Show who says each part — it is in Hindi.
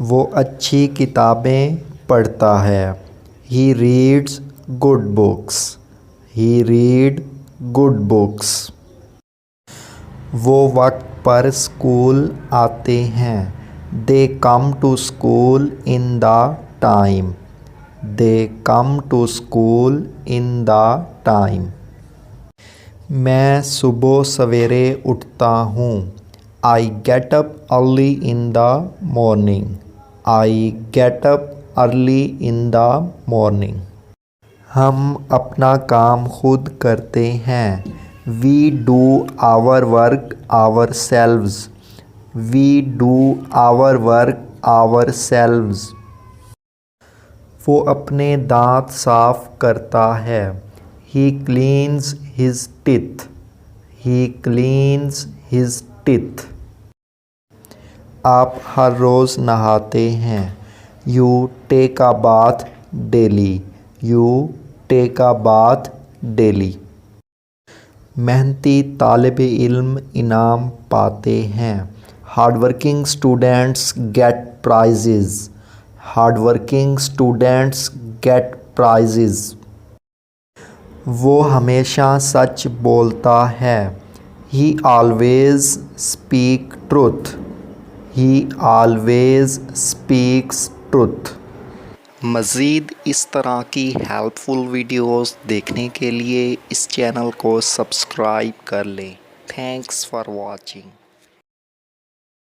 Speaker 1: वो अच्छी किताबें पढ़ता है। He reads good books. He read good books. वो वक्त पर स्कूल आते हैं। They come to school in the time. They come to school in the time. मैं सुबह सवेरे उठता हूँ। I get up early in the morning. I get up early in the morning. हम अपना काम खुद करते हैं। We do our work ourselves. We do our work ourselves. वो अपने दांत साफ करता है। He cleans his teeth. He cleans his teeth. आप हर रोज़ नहाते हैं। You take a bath daily. You take a bath daily. मेहनती तालिब इल्म इनाम पाते हैं। Hardworking students get prizes. Hardworking students get prizes. वो हमेशा सच बोलता है। He always speak truth. He always speaks truth. मज़ीद इस तरह की हेल्पफुल वीडियोस देखने के लिए इस चैनल को सब्सक्राइब कर लें। Thanks for watching.